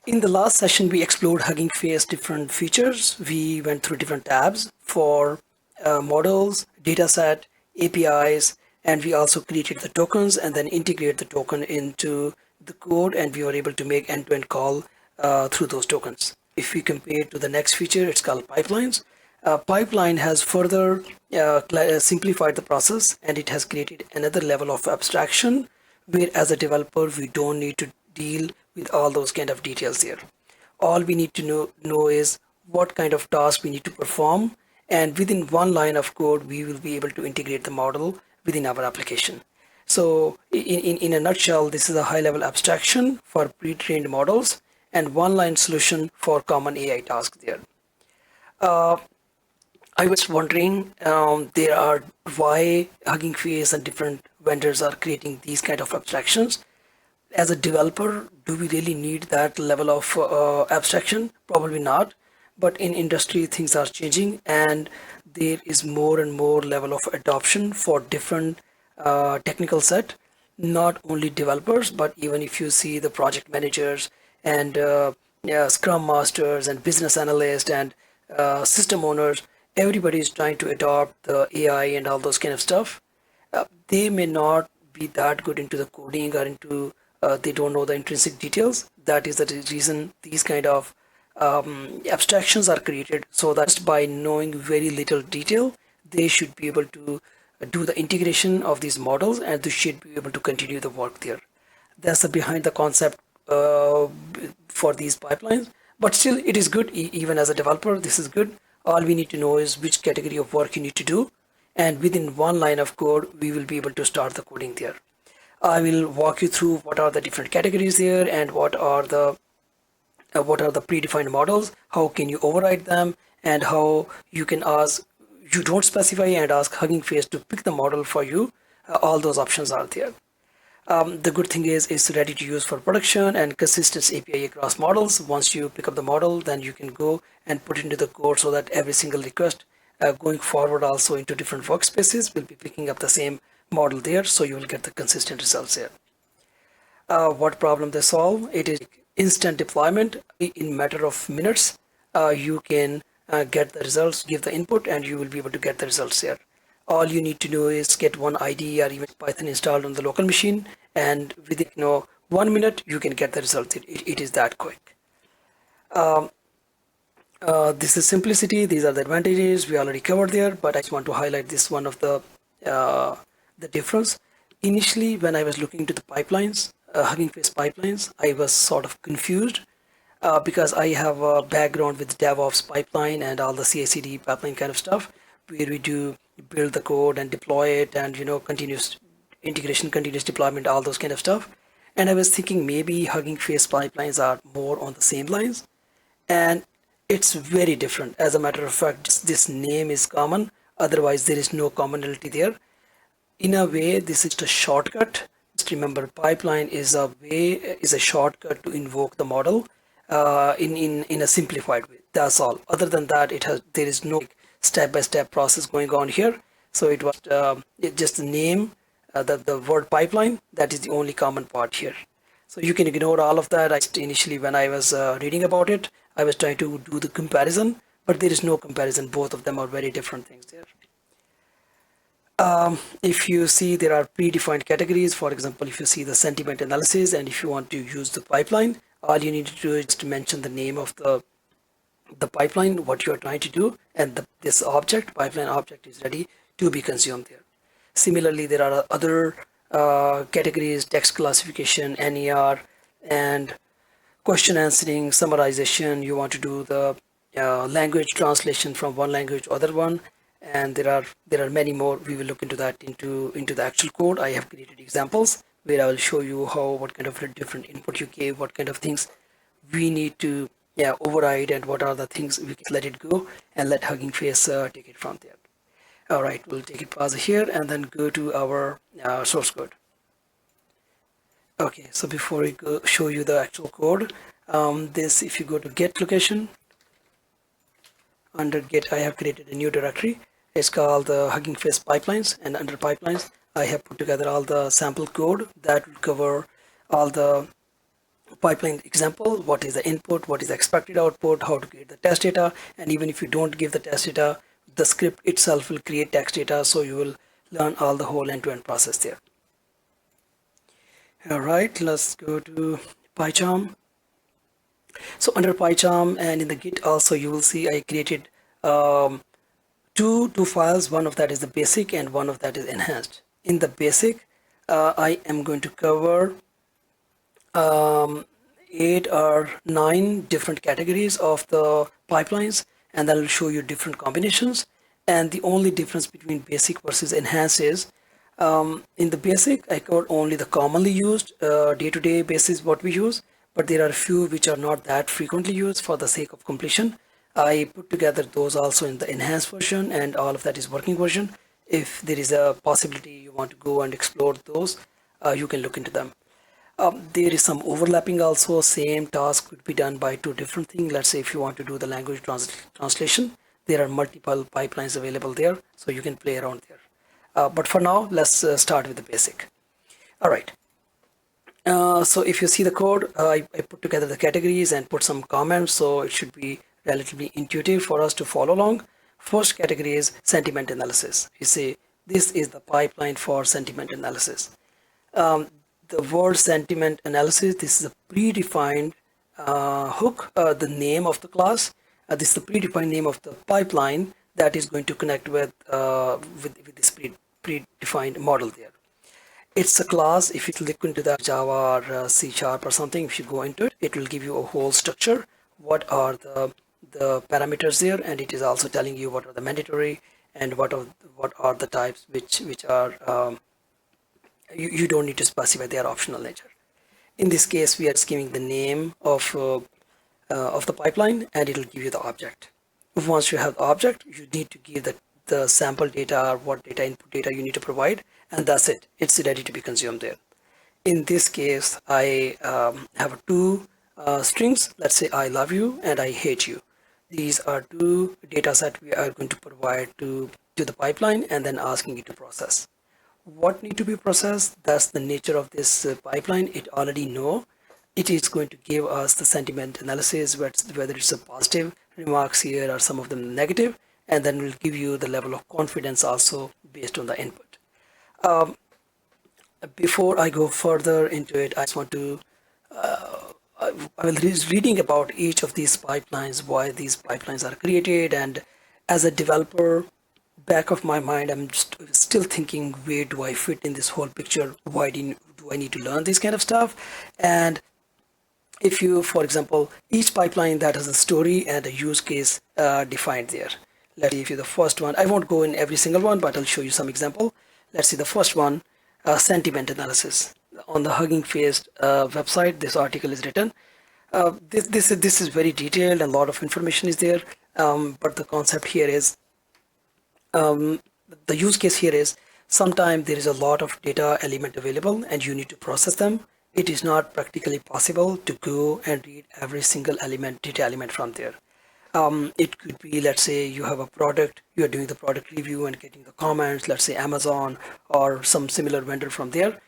In the last session, we explored Hugging Face different features. We went through different tabs for models, dataset, APIs, and we also created the tokens and then integrate the token into the code, and we were able to make end-to-end call through those tokens. If we compare to the next feature, it's called pipelines. Pipeline has further simplified the process, and it has created another level of abstraction where as a developer we don't need to deal with all those kind of details there. All we need to know is what kind of task we need to perform, and within one line of code we will be able to integrate the model within our application. So in a nutshell, this is a high level abstraction for pre-trained models and one line solution for common AI tasks there. uh, I was wondering, there are why Hugging Face and different vendors are creating these kind of abstractions. As a developer, do we really need that level of abstraction? Probably not. But in industry, things are changing, and there is more and more level of adoption for different technical set. Not only developers, but even if you see the project managers and yeah, Scrum masters and business analysts and system owners, everybody is trying to adopt the AI and all those kind of stuff. They may not be that good into the coding or into they don't know the intrinsic details. That is the reason these kind of abstractions are created, so that just by knowing very little detail they should be able to do the integration of these models, and they should be able to continue the work there. That's the behind the concept for these pipelines. But still it is good. Even as a developer, this is good. All we need to know is which category of work you need to do, and within one line of code we will be able to start the coding there. I will walk you through what are the different categories there, and what are the predefined models, how can you override them, and how you can ask, you don't specify and ask Hugging Face to pick the model for you. All those options are there. The good thing is it's ready to use for production and consistent API across models. Once you pick up the model, then you can go and put it into the code so that every single request going forward also into different workspaces will be picking up the same model there, so you will get the consistent results there. What problem they solve? It is instant deployment. In matter of minutes, you can get the results, give the input, and you will be able to get the results there. All you need to do is get one IDE or even Python installed on the local machine, and within 1 minute you can get the results. It is that quick. This is simplicity. These are the advantages we already covered there, but I just want to highlight this one of the difference. Initially, when I was looking into the pipelines, Hugging Face pipelines, I was sort of confused because I have a background with DevOps pipeline and all the CI/CD pipeline kind of stuff, where we do build the code and deploy it, and continuous integration, continuous deployment, all those kind of stuff. And I was thinking maybe Hugging Face pipelines are more on the same lines, and it's very different. As a matter of fact, just this name is common. Otherwise, there is no commonality there. In a way, this is a shortcut. Just remember, pipeline is a shortcut to invoke the model in a simplified way. That's all. Other than that, there is no step-by-step process going on here. So it was just the name, the word pipeline. That is the only common part here. So you can ignore all of that. Initially, when I was reading about it, I was trying to do the comparison, but there is no comparison. Both of them are very different things there. If you see, there are predefined categories. For example, if you see the sentiment analysis, and if you want to use the pipeline, all you need to do is to mention the name of the pipeline, what you are trying to do, and this object, pipeline object, is ready to be consumed there. Similarly, there are other categories: text classification, NER, and question answering, summarization. You want to do the language translation from one language to other one, and there are many more. We will look into that into the actual code. I have created examples where I will show you what kind of different input you gave, what kind of things we need to override, and what are the things we can let it go and let Hugging Face take it from there. All right, we'll take it pause here and then go to our source code. Okay, so before we go show you the actual code, if you go to Git location, under Git I have created a new directory. It's called the Hugging Face pipelines, and under pipelines I have put together all the sample code that will cover all the pipeline example, what is the input, what is the expected output, how to create the test data, and even if you don't give the test data, the script itself will create text data, so you will learn all the whole end-to-end process there. All right, let's go to PyCharm. So under PyCharm and in the Git also, you will see I created two files. One of that is the basic and one of that is enhanced. In the basic, I am going to cover 8 or 9 different categories of the pipelines, and that will show you different combinations. And the only difference between basic versus enhanced is in the basic I covered only the commonly used day-to-day basis what we use, but there are a few which are not that frequently used. For the sake of completion, I put together those also in the enhanced version, and all of that is working version. If there is a possibility you want to go and explore those, you can look into them. There is some overlapping also. Same task could be done by two different things. Let's say if you want to do the language translation, there are multiple pipelines available there, so you can play around there. But for now, let's start with the basic. All right. So if you see the code, I put together the categories and put some comments, so it should be relatively intuitive for us to follow along. First category is sentiment analysis. You say this is the pipeline for sentiment analysis. The word sentiment analysis, this is a predefined hook, the name of the class. This is the predefined name of the pipeline that is going to connect with this predefined model there. It's a class. If you look into the Java or C# or something, if you go into it, it will give you a whole structure. What are the parameters there, and it is also telling you what are the mandatory and what are the types which are you don't need to specify, they are optional nature. In this case, we are just giving the name of the pipeline, and it will give you the object. Once you have the object, you need to give the sample data or what data input data you need to provide, and that's it. It's ready to be consumed there. In this case, I have two strings. Let's say I love you and I hate you. These are two data sets we are going to provide to the pipeline and then asking it to process. What need to be processed? That's the nature of this pipeline. It already know. It is going to give us the sentiment analysis, whether it's a positive remarks here or some of them negative, and then we'll give you the level of confidence also based on the input. Before I go further into it, I just want to I will reading about each of these pipelines, why these pipelines are created, and as a developer, back of my mind, I'm still thinking, where do I fit in this whole picture? Why do I need to learn this kind of stuff? And if you, for example, each pipeline that has a story and a use case defined there. Let's see if you the first one. I won't go in every single one, but I'll show you some example. Let's see the first one, sentiment analysis. On the Hugging Face website, this article is written. This is very detailed, and a lot of information is there. But the concept here is, the use case here is, sometimes there is a lot of data element available and you need to process them. It is not practically possible to go and read every single data element from there. It could be, let's say you have a product, you are doing the product review and getting the comments, let's say Amazon or some similar vendor from there.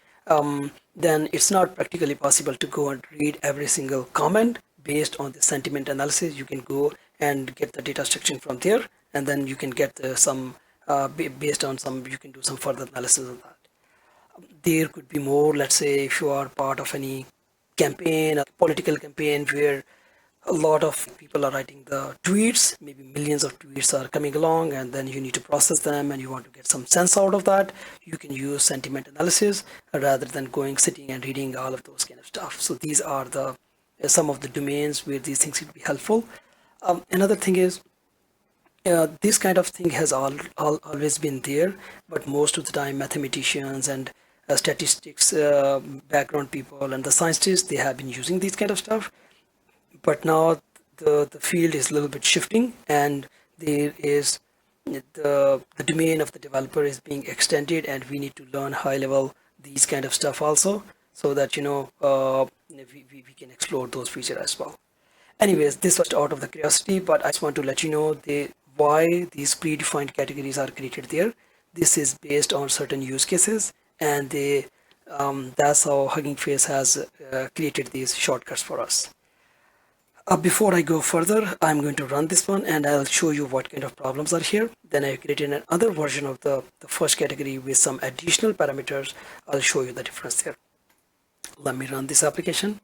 Then it's not practically possible to go and read every single comment based on the sentiment analysis. You can go and get the data structure from there, and then you can get some based on some, you can do some further analysis of that. There could be more, let's say if you are part of any campaign, a political campaign where a lot of people are writing the tweets, maybe millions of tweets are coming along, and then you need to process them and you want to get some sense out of that, you can use sentiment analysis rather than sitting and reading all of those kind of stuff. So these are the some of the domains where these things could be helpful. Another thing is, this kind of thing has always been there, but most of the time mathematicians and statistics background people and the scientists, they have been using these kind of stuff. But now the field is a little bit shifting, and there is the domain of the developer is being extended, and we need to learn high level these kind of stuff also, so that we can explore those features as well. Anyways, this was out of the curiosity, but I just want to let you know why these predefined categories are created there. This is based on certain use cases, and That's how Hugging Face has created these shortcuts for us. Before I go further, I'm going to run this one and I'll show you what kind of problems are here. Then I created another version of the first category with some additional parameters. I'll show you the difference there. Let me run this application.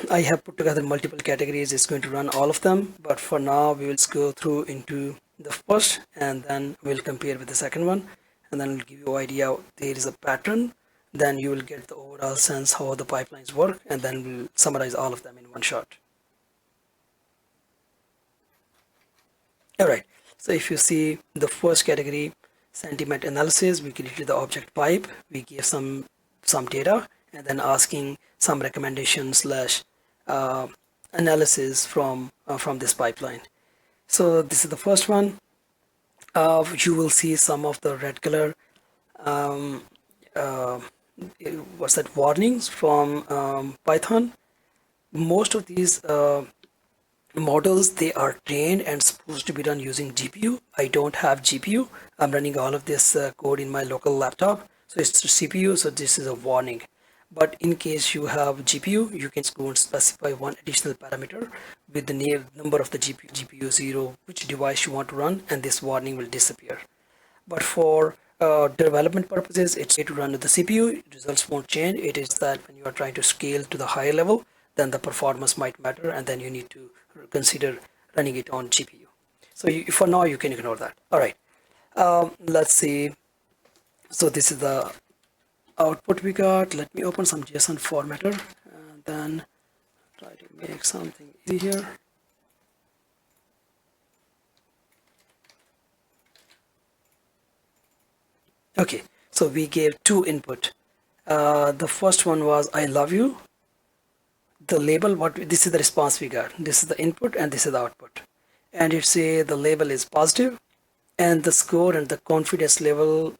I have put together multiple categories. It's going to run all of them, but for now we will just go through into the first and then we'll compare with the second one, and then we'll give you an idea there is a pattern. Then you will get the overall sense how the pipelines work, and then we'll summarize all of them in one shot. All right, so if you see the first category, sentiment analysis, we created the object pipe, we gave some data, and then asking some recommendation slash analysis from this pipeline. So this is the first one. You will see some of the red color um, uh, what's that, warnings from Python. Most of these models, they are trained and supposed to be done using GPU. I don't have GPU. I'm running all of this code in my local laptop, so it's CPU, so this is a warning. But in case you have GPU, you can go and specify one additional parameter with the name, number of the GPU 0, which device you want to run, and this warning will disappear. But for development purposes, it's okay to run with the CPU. Results won't change. It is that when you are trying to scale to the higher level, then the performance might matter, and then you need to consider running it on GPU. So for now, you can ignore that. All right. Let's see. So this is the output we got. Let me open some JSON formatter and then try to make something easy here. Okay, so we gave two input. The first one was I love you. The label, what this is the response we got. This is the input and this is the output. And it say the label is positive, and the score and the confidence level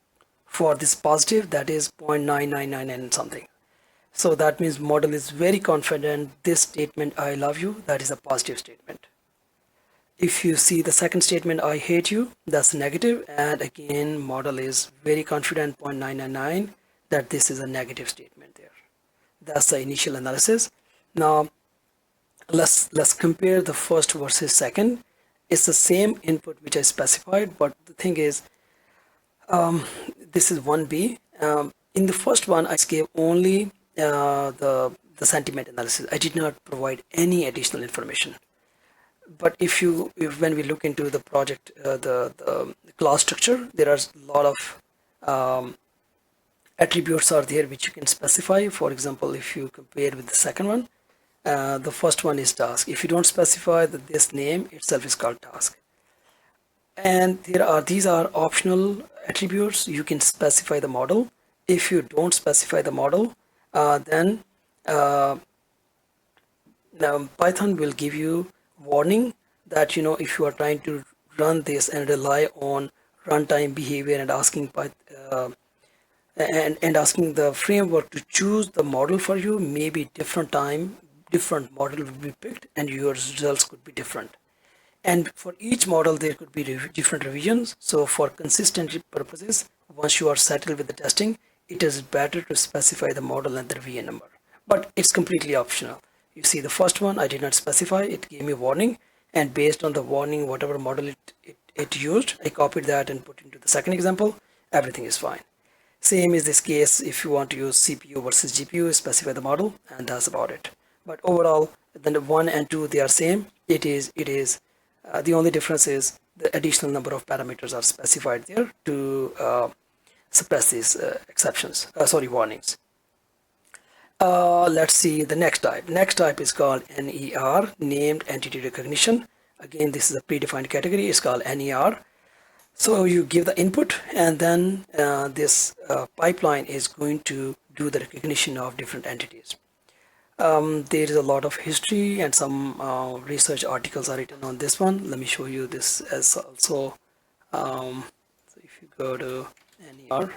for this positive, that is 0.999 and something. So that means model is very confident this statement I love you, that is a positive statement. If you see the second statement I hate you, that's negative, and again model is very confident 0.999 that this is a negative statement there. That's the initial analysis. Now let's compare the first versus second. It's the same input which I specified, but the thing is this is 1B. In the first one I gave only the sentiment analysis. I did not provide any additional information. But if when we look into the project, the class structure, there are a lot of attributes are there which you can specify. For example, if you compare with the second one, the first one is task. If you don't specify that this name itself is called task, and these are optional attributes. You can specify the model. If you don't specify the model, then now Python will give you warning that if you are trying to run this and rely on runtime behavior and asking and asking the framework to choose the model for you, maybe different time different model will be picked and your results could be different. And for each model there could be different revisions. So for consistency purposes, once you are settled with the testing, it is better to specify the model and the revision number, but it's completely optional. You see the first one I did not specify, it gave me warning, and based on the warning, whatever model it used, I copied that and put into the second example. Everything is fine. Same is this case if you want to use CPU versus GPU, specify the model, and that's about it. But overall, then the 1 and 2, they are same. It is the only difference is the additional number of parameters are specified there to suppress these exceptions, warnings. Let's see the next type. Next type is called NER, named entity recognition. Again, this is a predefined category. It's called NER. So you give the input, and then this pipeline is going to do the recognition of different entities. There is a lot of history and some research articles are written on this one. Let me show you this as also. So if you go to NER,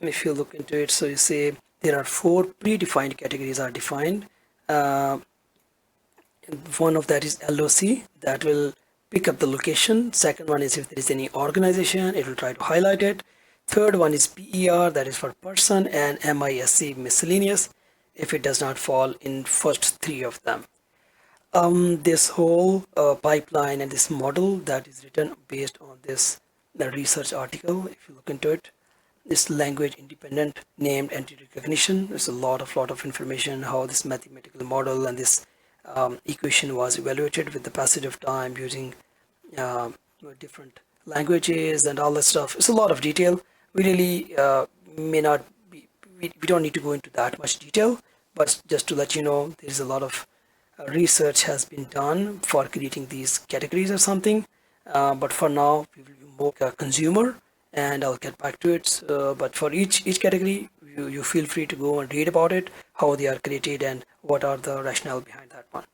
if you look into it, so you say there are 4 predefined categories are defined. Uh, One of that is LOC, that will pick up the location. Second one is if there is any organization, it will try to highlight it. Third one is PER, that is for person, and MISC, miscellaneous, if it does not fall in first 3 of them. This whole pipeline and this model that is written based on this research article, if you look into it, this language independent named entity recognition. There's a lot of information how this mathematical model and this equation was evaluated with the passage of time using uh, different languages and all that stuff. It's a lot of detail. We really may not be, we don't need to go into that much detail, but just to let you know, there's a lot of research has been done for creating these categories or something. But for now, we will be more consumer, and I'll get back to it. But for each category, you feel free to go and read about it, how they are created, and what are the rationale behind that one.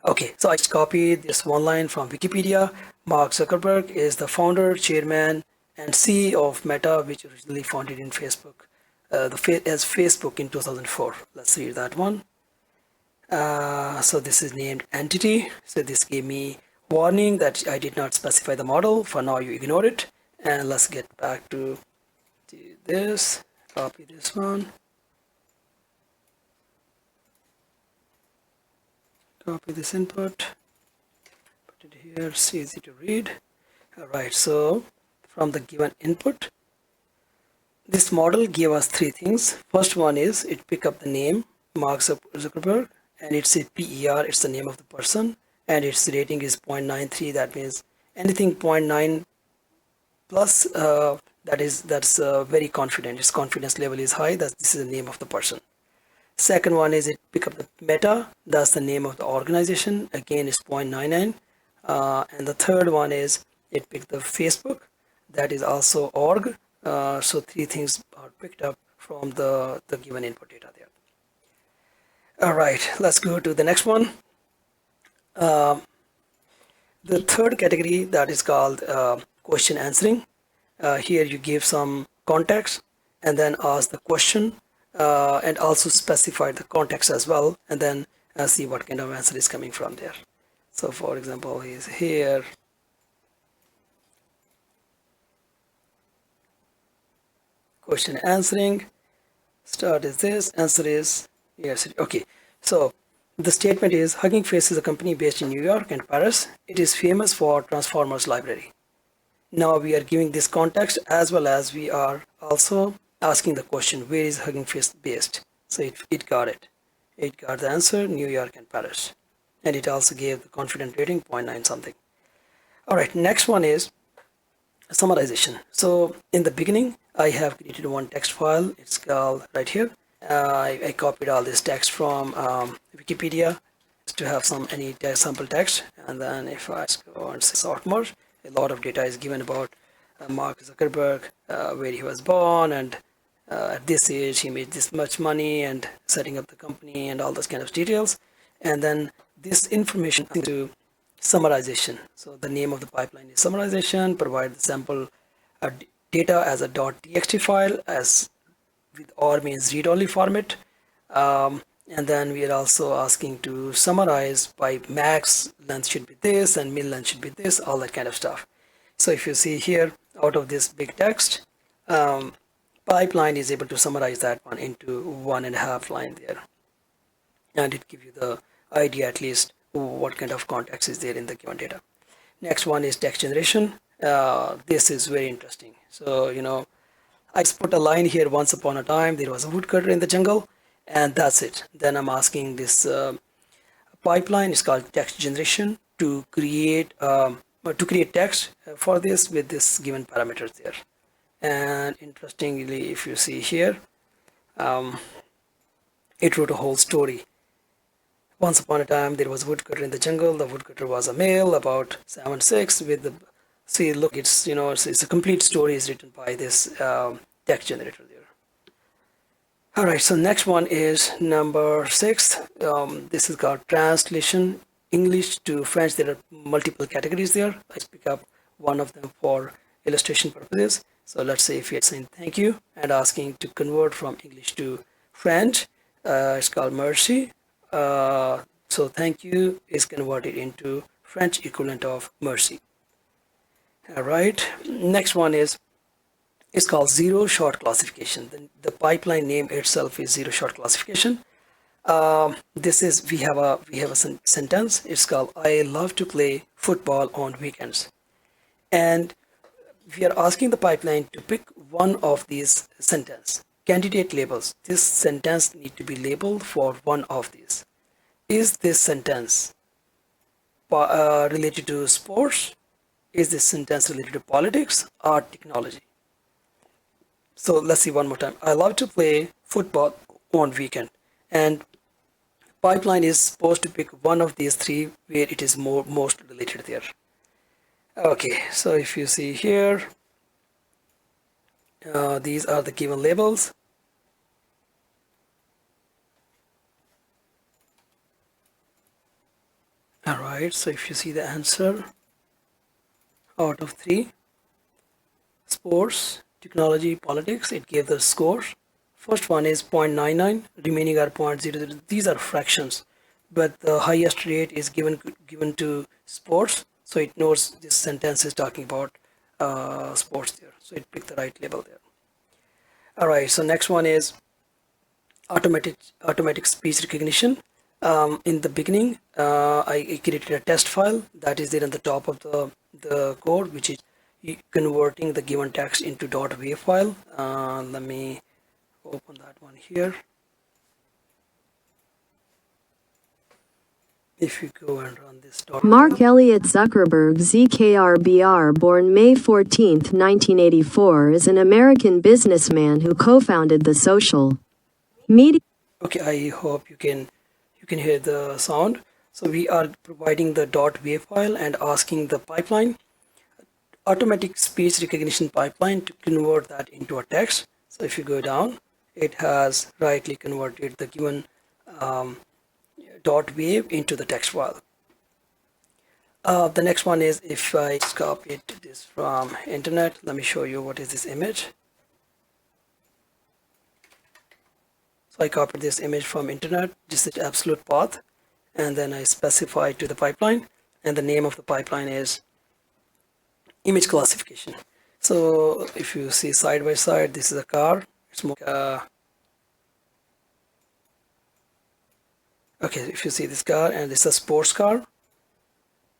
Okay, so I just copied this one line from Wikipedia. Mark Zuckerberg is the founder, chairman, and CEO of Meta, which originally founded in Facebook, as Facebook in 2004. Let's read that one. So this is named entity. So this gave me warning that I did not specify the model. For now, you ignore it. And let's get back to this. Copy this one. Copy this input. Put it here. It's easy to read. All right. So from the given input, this model gave us 3 things. First one is it pick up the name Mark Zuckerberg, and it's a PER, it's the name of the person, and its rating is 0.93. That means anything 0.9 plus, that's very confident. Its confidence level is high. That this is the name of the person. Second one is it pick up the Meta, that's the name of the organization. Again, it's 0.99. And the third one is it picked the Facebook, that is also org. So 3 things are picked up from the given input data there. All right, let's go to the next one. The third category, that is called question answering. Here you give some context and then ask the question, and also specify the context as well, and then see what kind of answer is coming from there. So for example, is here question answering. Start is this, answer is yes. Okay, so the statement is Hugging Face is a company based in New York and Paris. It is famous for Transformers library. Now we are giving this context, as well as we are also asking the question, where is Hugging Face based? So it got it. It got the answer, New York and Paris. And it also gave the confidence rating 0.9 something. All right, next one is summarization. So in the beginning, I have created one text file. It's called right here. I copied all this text from Wikipedia to have some any sample text. And then if I go and sort more, a lot of data is given about Mark Zuckerberg, where he was born, and at this age he made this much money, and setting up the company, and all those kind of details. And then this information to summarization. So the name of the pipeline is summarization. Provide the sample data as a .txt file, as with or means read-only format. And then we are also asking to summarize by max length should be this and min length should be this, all that kind of stuff. So if you see here, out of this big text, pipeline is able to summarize that one into 1.5 line there, and it gives you the idea at least what kind of context is there in the given data. Next one is text generation. This is very interesting. So I just put a line here. Once upon a time there was a woodcutter in the jungle, and that's it. Then I'm asking this pipeline is called text generation to create text for this with this given parameters there. And interestingly, if you see here, it wrote a whole story. Once upon a time there was a woodcutter in the jungle. The woodcutter was a male about 7'6" with the see look, it's it's a complete story is written by this text generator there. All right, so next one is number 6. This is called translation English to French. There are multiple categories there. I pick up one of them for illustration purposes. So let's say if you're saying thank you and asking to convert from English to French, it's called merci. So thank you is converted into French equivalent of merci. All right. Next one is it's called zero shot classification. The pipeline name itself is zero shot classification. This is we have a sentence. It's called I love to play football on weekends, and we are asking the pipeline to pick one of these sentence candidate labels. This sentence need to be labeled for one of these. Is this sentence related to sports? Is this sentence related to politics or technology? So let's see one more time. I love to play football on weekend, and pipeline is supposed to pick one of these three where it is most related there. Okay, so if you see here, these are the given labels. All right, so if you see the answer out of three, sports, technology, politics, it gave the score. First one is 0.99, remaining are 0.00. These are fractions, but the highest rate is given to sports, so it knows this sentence is talking about sports there. So it picked the right label there. All right, so next one is automatic speech recognition. In the beginning, I created a test file that is there on the top of the code, which is converting the given text into .wav file. Let me open that one here. If you go and run this Mark Elliott Zuckerberg ZKRBR, born May 14, 1984, is an American businessman who co-founded the social media. Okay, I hope you can hear the sound. So we are providing the .wav file and asking the pipeline, automatic speech recognition pipeline, to convert that into a text. So if you go down, it has rightly converted the given .wav into the text file. The next one is, if I copied this from internet, let me show you what is this image. So I copied this image from internet. This is absolute path, and then I specify to the pipeline, and the name of the pipeline is image classification. So if you see side by side, this is a car. It's more okay, if you see this car, and this is a sports car,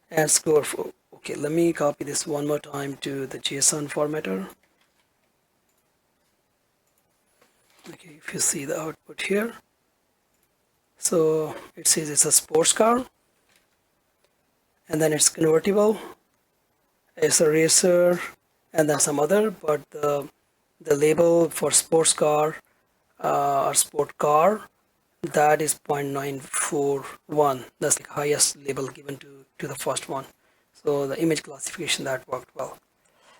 and score for, okay, let me copy this one more time to the JSON formatter. Okay, if you see the output here, so it says it's a sports car, and then it's convertible, it's a racer, and then some other, but the label for sports car or sport car, that is 0.941. That's the highest label given to the first one. So the image classification, that worked well.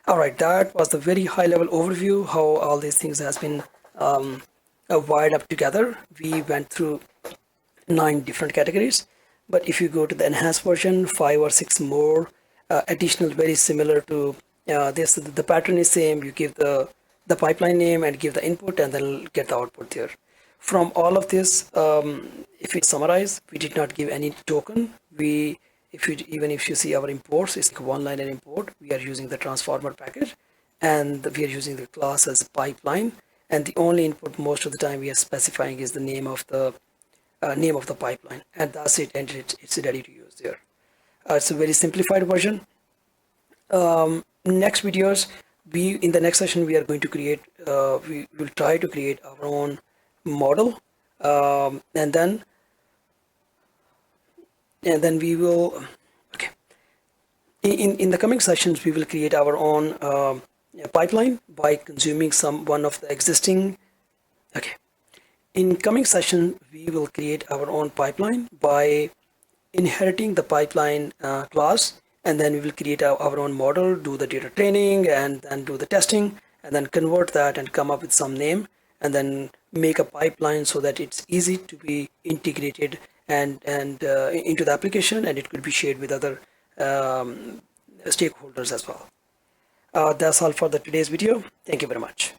All right, that was the very high level overview how all these things has been wired up together. We went through 9 different categories, but if you go to the enhanced version, 5 or 6 more additional, very similar to this. The pattern is same. You give the pipeline name and give the input, and then get the output there. From all of this, if we summarize, we did not give any token. Even if you see our imports, it's like one-liner import. We are using the transformer package, and we are using the class as pipeline. And the only input most of the time we are specifying is the name of the pipeline, and that's it. And it's ready to use there. It's a very simplified version. Next videos, in the next session we are going to create. We will try to create our own model, and then we will, okay, in the coming sessions we will create our own pipeline by consuming one of the existing. Okay, in coming session we will create our own pipeline by inheriting the pipeline class, and then we will create our own model, do the data training, and then do the testing, and then convert that and come up with some name, and then make a pipeline so that it's easy to be integrated and into the application, and it could be shared with other stakeholders as well. That's all for the today's video. Thank you very much.